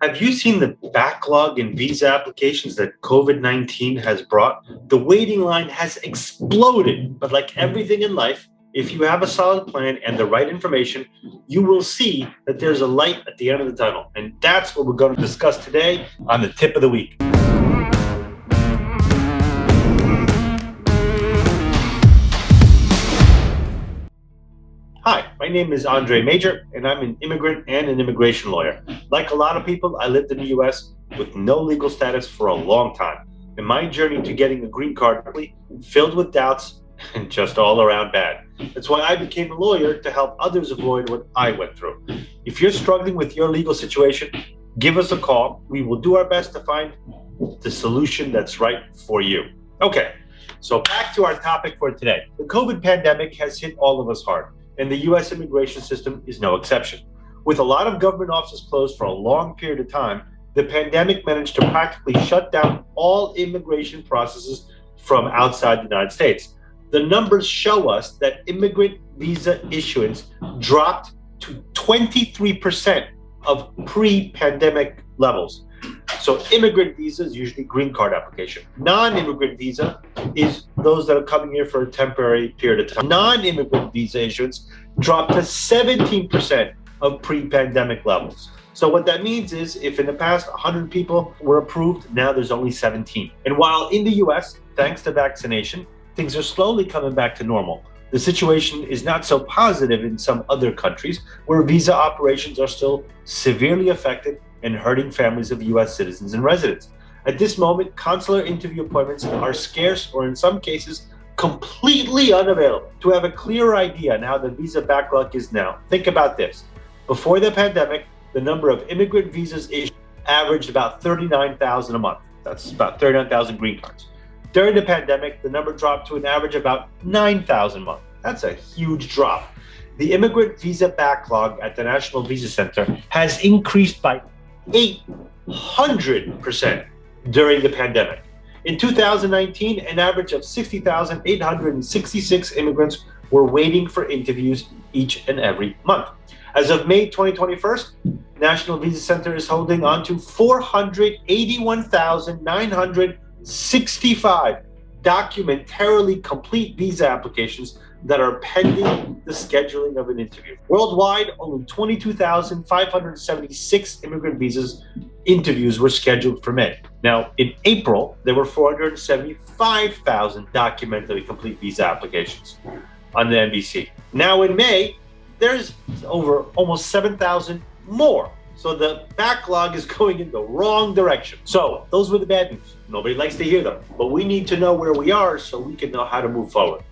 Have you seen the backlog in visa applications that COVID-19 has brought? The waiting line has exploded, but like everything in life, if you have a solid plan and the right information, you will see that there's a light at the end of the tunnel. And that's what we're going to discuss today on the tip of the week. Hi, my name is Mejer, and I'm an immigrant and an immigration lawyer. Like a lot of people, I lived in the US with no legal status for a long time. And my journey to getting a green card filled with doubts and just all around bad. That's why I became a lawyer to help others avoid what I went through. If you're struggling with your legal situation, give us a call. We will do our best to find the solution that's right for you. Okay, so back to our topic for today. The COVID pandemic has hit all of us hard, and the US immigration system is no exception. With a lot of government offices closed for a long period of time, the pandemic managed to practically shut down all immigration processes from outside the United States. The numbers show us that immigrant visa issuance dropped to 23% of pre-pandemic levels. So immigrant visa is usually green card application. Non-immigrant visa is those that are coming here for a temporary period of time. Non-immigrant visa issuance dropped to 17% of pre-pandemic levels. So what that means is if in the past 100 people were approved, now there's only 17. And while in the US, thanks to vaccination, things are slowly coming back to normal, the situation is not so positive in some other countries where visa operations are still severely affected and hurting families of US citizens and residents. At this moment, consular interview appointments are scarce or in some cases completely unavailable. To have a clearer idea on how the visa backlog is now, think about this. Before the pandemic, the number of immigrant visas issued averaged about 39,000 a month. That's about 39,000 green cards. During the pandemic, the number dropped to an average of about 9,000 a month. That's a huge drop. The immigrant visa backlog at the National Visa Center has increased by 800% during the pandemic. In 2019, an average of 60,866 immigrants were waiting for interviews each and every month. As of May 2021, National Visa Center is holding on to 481,965 documentarily complete visa applications that are pending the scheduling of an interview. Worldwide, only 22,576 immigrant visas interviews were scheduled for May. Now, in April, there were 475,000 documentarily complete visa applications on the NVC. Now in May, there's over almost 7,000 more. So the backlog is going in the wrong direction. So those were the bad news. Nobody likes to hear them, but we need to know where we are so we can know how to move forward.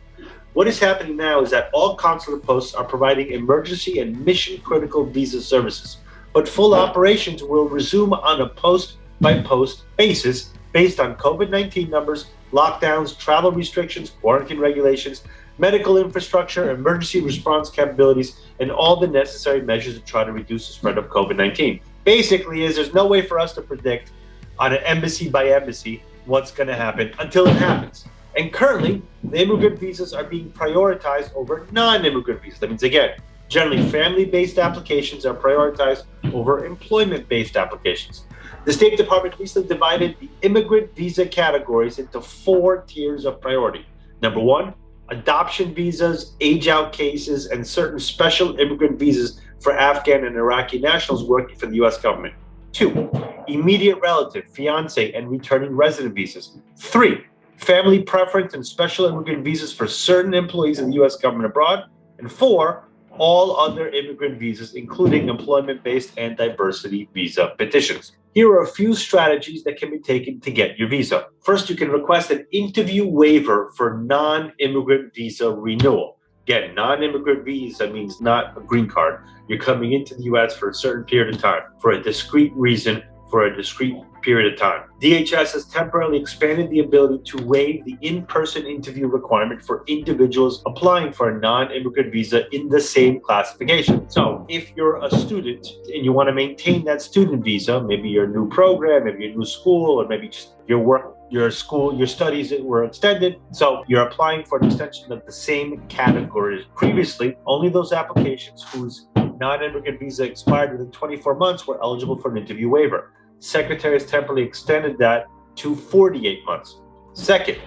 What is happening now is that all consular posts are providing emergency and mission critical visa services, but full operations will resume on a post by post basis based on COVID-19 numbers, lockdowns, travel restrictions, quarantine regulations, medical infrastructure, emergency response capabilities, and all the necessary measures to try to reduce the spread of COVID-19. Basically, there's no way for us to predict on an embassy by embassy what's going to happen until it happens. And currently, the immigrant visas are being prioritized over non-immigrant visas. That means, again, generally family-based applications are prioritized over employment-based applications. The State Department recently divided the immigrant visa categories into 4 tiers of priority. Number 1, adoption visas, age-out cases, and certain special immigrant visas for Afghan and Iraqi nationals working for the U.S. government. 2, immediate relative, fiancé, and returning resident visas. 3, family preference and special immigrant visas for certain employees of the U.S. government abroad. And 4, all other immigrant visas, including employment-based and diversity visa petitions. Here are a few strategies that can be taken to get your visa. First, you can request an interview waiver for non-immigrant visa renewal. Again, non-immigrant visa means not a green card. You're coming into the U.S. for a certain period of time, for a discrete reason, for a discrete period of time. DHS has temporarily expanded the ability to waive the in-person interview requirement for individuals applying for a non-immigrant visa in the same classification. So if you're a student and you want to maintain that student visa, maybe your new program, maybe your new school, or maybe just your work, your school, your studies were extended. So you're applying for an extension of the same category as previously. Only those applications whose non-immigrant visa expired within 24 months were eligible for an interview waiver. Secretary has temporarily extended that to 48 months. Second,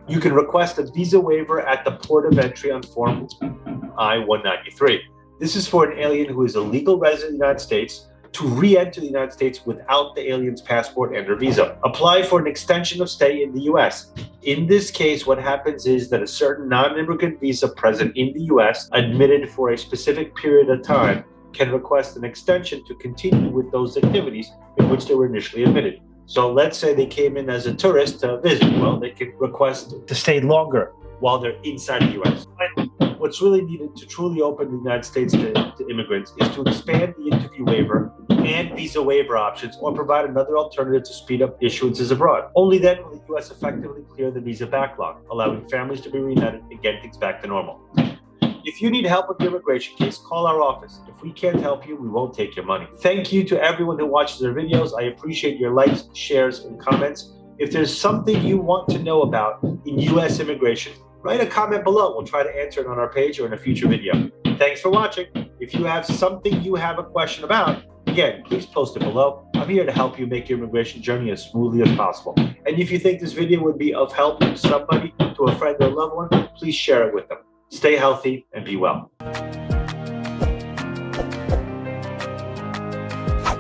you can request a visa waiver at the port of entry on Form I-193. This is for an alien who is a legal resident of the United States to re-enter the United States without the alien's passport and or visa. Apply for an extension of stay in the U.S. In this case, what happens is that a certain non-immigrant visa present in the U.S. admitted for a specific period of time can request an extension to continue with those activities in which they were initially admitted. So let's say they came in as a tourist to visit. Well, they can request to stay longer while they're inside the U.S. What's really needed to truly open the United States to immigrants is to expand the interview waiver and visa waiver options, or provide another alternative to speed up issuances abroad. Only then will the U.S. effectively clear the visa backlog, allowing families to be reunited and get things back to normal. If you need help with your immigration case, call our office. If we can't help you, we won't take your money. Thank you to everyone who watches our videos. I appreciate your likes, shares, and comments. If there's something you want to know about in U.S. immigration, write a comment below. We'll try to answer it on our page or in a future video. Thanks for watching. If you have something you have a question about, again, please post it below. I'm here to help you make your immigration journey as smoothly as possible. And if you think this video would be of help to somebody, to a friend or loved one, please share it with them. Stay healthy and be well.